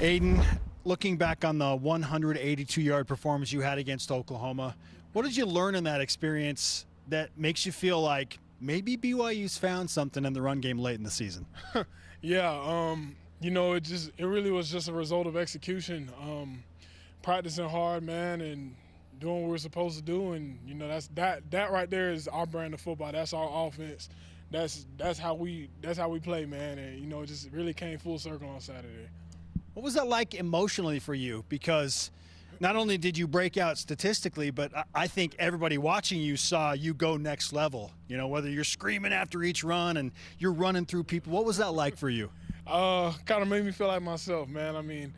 Aidan, looking back on the 182-yard performance you had against Oklahoma, what did you learn in that experience that makes you feel like maybe BYU's found something in the run game late in the season? Yeah, it really was just a result of execution, practicing hard, man, and doing what we're supposed to do. And that right there is our brand of football. That's our offense. That's how we play, man. And it just really came full circle on Saturday. What was that like emotionally for you? Because not only did you break out statistically, but I think everybody watching you saw you go next level. Whether you're screaming after each run and you're running through people. What was that like for you? Kind of made me feel like myself, man. I mean,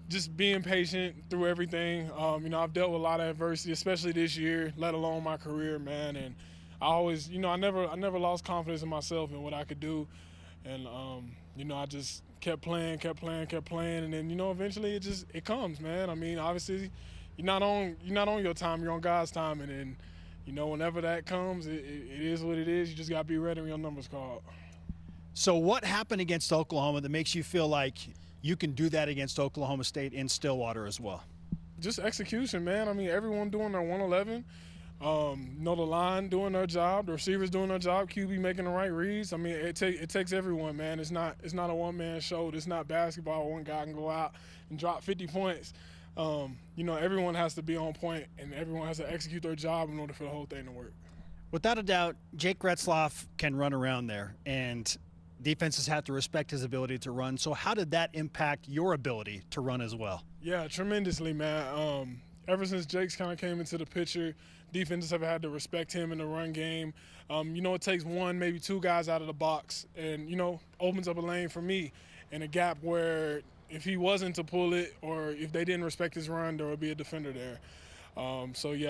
just being patient through everything. I've dealt with a lot of adversity, especially this year, let alone my career, man. And I always, I never lost confidence in myself and what I could do. And, I just kept playing, and then eventually it comes, man. I mean, obviously, you're not on your time, you're on God's time, and then whenever that comes, it is what it is. You just gotta be ready when your number's called. So what happened against Oklahoma that makes you feel like you can do that against Oklahoma State in Stillwater as well? Just execution, man. I mean, everyone doing their 111. The line doing their job, the receivers doing their job, QB making the right reads. I mean, it takes everyone, man. It's not a one-man show. It's not basketball. One guy can go out and drop 50 points. Everyone has to be on point, and everyone has to execute their job in order for the whole thing to work. Without a doubt, Jake Retzloff can run around there, and defenses have to respect his ability to run. So how did that impact your ability to run as well? Yeah, tremendously, man. Ever since Jake's kind of came into the picture, defenses have had to respect him in the run game. It takes one, maybe two guys out of the box and, opens up a lane for me and a gap where if he wasn't to pull it or if they didn't respect his run, there would be a defender there.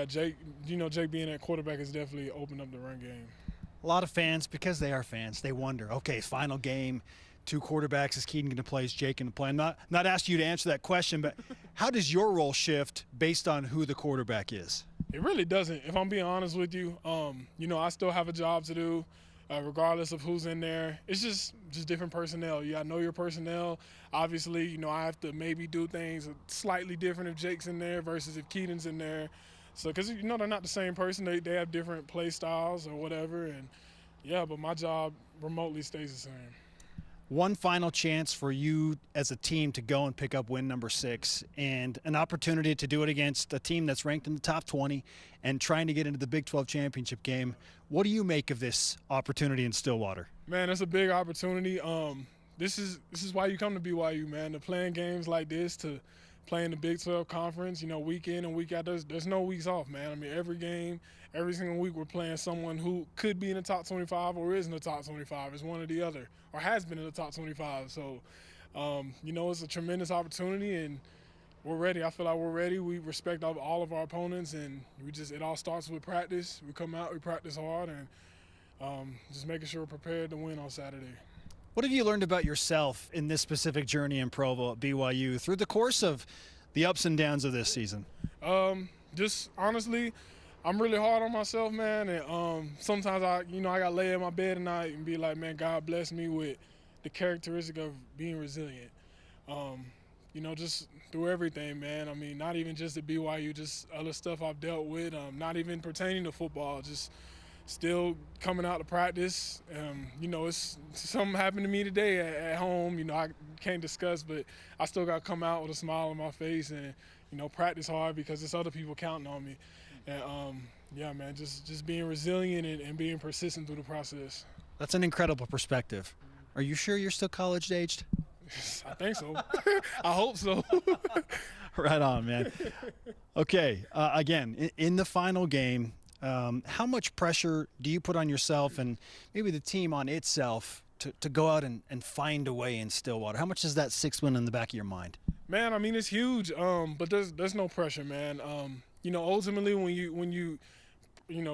Jake, Jake being at quarterback has definitely opened up the run game. A lot of fans, because they are fans, they wonder, okay, final game, two quarterbacks, is Keaton going to play, is Jake going to play? I'm not asking you to answer that question, but how does your role shift based on who the quarterback is? It really doesn't, if I'm being honest with you. I still have a job to do, regardless of who's in there. It's just different personnel. I know your personnel. Obviously, I have to maybe do things slightly different if Jake's in there versus if Keaton's in there. So, because, they're not the same person. They have different play styles or whatever. And, but my job remotely stays the same. One final chance for you as a team to go and pick up win number 6 and an opportunity to do it against a team that's ranked in the top 20 and trying to get into the Big 12 championship game. What do you make of this opportunity in Stillwater? Man, it's a big opportunity. This is why you come to BYU, man, to playing games like this, to play in the Big 12 conference, week in and week out. There's no weeks off, man. I mean, every game, every single week we're playing someone who could be in the top 25 or is in the top 25. It's one or the other, or has been in the top 25. So, it's a tremendous opportunity, and we're ready. I feel like we're ready. We respect all of our opponents, and it all starts with practice. We come out, we practice hard, and just making sure we're prepared to win on Saturday. What have you learned about yourself in this specific journey in Provo at BYU through the course of the ups and downs of this season? Just honestly, I'm really hard on myself, man. And sometimes I got to lay in my bed at night and be like, man, God bless me with the characteristic of being resilient. Just through everything, man. I mean, not even just at BYU, just other stuff I've dealt with, not even pertaining to football, just still coming out to practice. It's something happened to me today at home. I can't discuss, but I still got to come out with a smile on my face and, practice hard because there's other people counting on me. And, man, just being resilient and being persistent through the process. That's an incredible perspective. Are you sure you're still college-aged? I think so. I hope so. Right on, man. Okay, again, in the final game, how much pressure do you put on yourself and maybe the team on itself to go out and find a way in Stillwater? How much is that 6th win in the back of your mind? Man, I mean, it's huge, but there's no pressure, man. Ultimately when you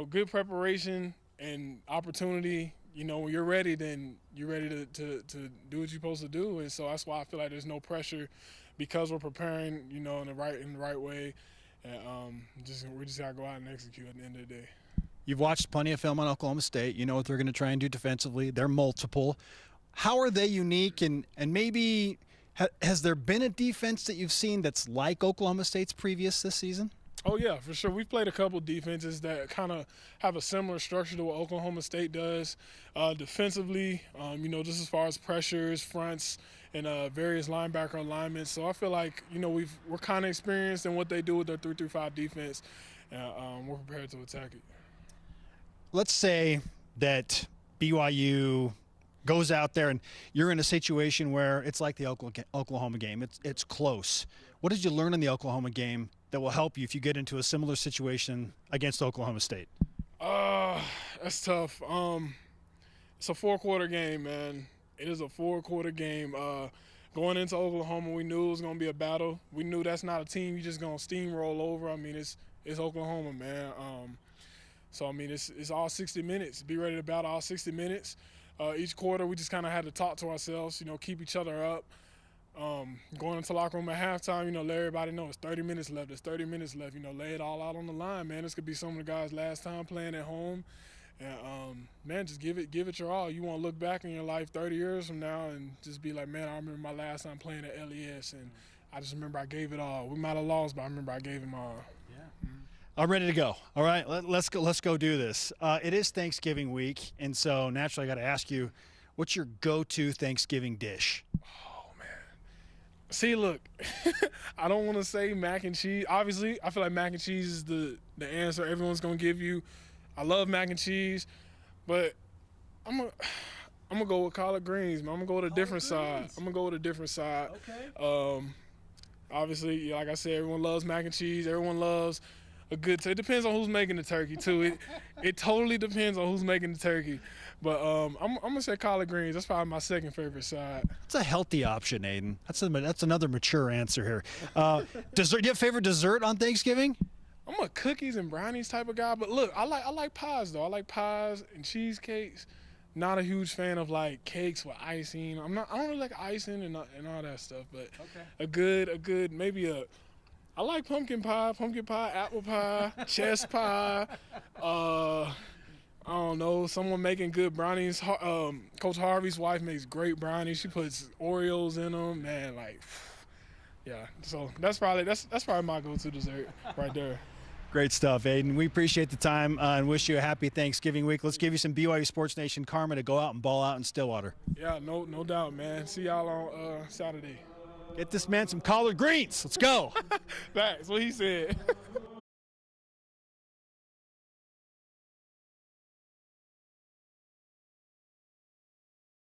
good preparation and opportunity, when you're ready, then you're ready to do what you're supposed to do. And so that's why I feel like there's no pressure because we're preparing, in the right way. And we just gotta go out and execute at the end of the day. You've watched plenty of film on Oklahoma State. You know what they're going to try and do defensively. They're multiple. How are they unique, and maybe Has there been a defense that you've seen that's like Oklahoma State's previous this season? Oh, yeah, for sure. We've played a couple defenses that kind of have a similar structure to what Oklahoma State does defensively, just as far as pressures, fronts, and various linebacker alignments. So I feel like, we're kind of experienced in what they do with their 3-3-5 defense, and we're prepared to attack it. Let's say that BYU goes out there and you're in a situation where it's like the Oklahoma game. It's close. What did you learn in the Oklahoma game that will help you if you get into a similar situation against Oklahoma State? That's tough. It's a 4-quarter game, man. It is a 4-quarter game. Going into Oklahoma, we knew it was going to be a battle. We knew that's not a team you're just going to steamroll over. I mean, it's Oklahoma, man. It's all 60 minutes. Be ready to battle all 60 minutes. Each quarter, we just kind of had to talk to ourselves, keep each other up. Going into the locker room at halftime, let everybody know it's 30 minutes left. It's 30 minutes left. Lay it all out on the line, man. This could be some of the guys' last time playing at home. And, man, just give it your all. You want to look back in your life 30 years from now and just be like, man, I remember my last time playing at LES, and I just remember I gave it all. We might have lost, but I remember I gave it all. Yeah. Mm-hmm. I'm ready to go. All right, let's go. Let's go do this. It is Thanksgiving week, and so naturally I got to ask you, what's your go-to Thanksgiving dish? See, look, I don't want to say mac and cheese. Obviously, I feel like mac and cheese is the answer everyone's going to give you. I love mac and cheese, but I'm gonna go with collard greens, man. I'm going to go with a different side. I'm going to go with a different side. Okay. Obviously, like I said, everyone loves mac and cheese. Everyone loves a good turkey. It depends on who's making the turkey, too. It totally depends on who's making the turkey. But I'm going to say collard greens. That's probably my second favorite side. It's a healthy option, Aidan. That's another mature answer here. Dessert? Do you have a favorite dessert on Thanksgiving? I'm a cookies and brownies type of guy. But, look, I like pies, though. I like pies and cheesecakes. Not a huge fan of, like, cakes with icing. I don't really like icing and all that stuff. But okay. I like pumpkin pie, apple pie, chess pie. I don't know, someone making good brownies. Coach Harvey's wife makes great brownies. She puts Oreos in them, man. Like, yeah. So that's probably my go-to dessert right there. Great stuff, Aidan. We appreciate the time and wish you a happy Thanksgiving week. Let's give you some BYU Sports Nation karma to go out and ball out in Stillwater. Yeah, no doubt, man. See y'all on Saturday. Get this man some collard greens. Let's go. That's what he said.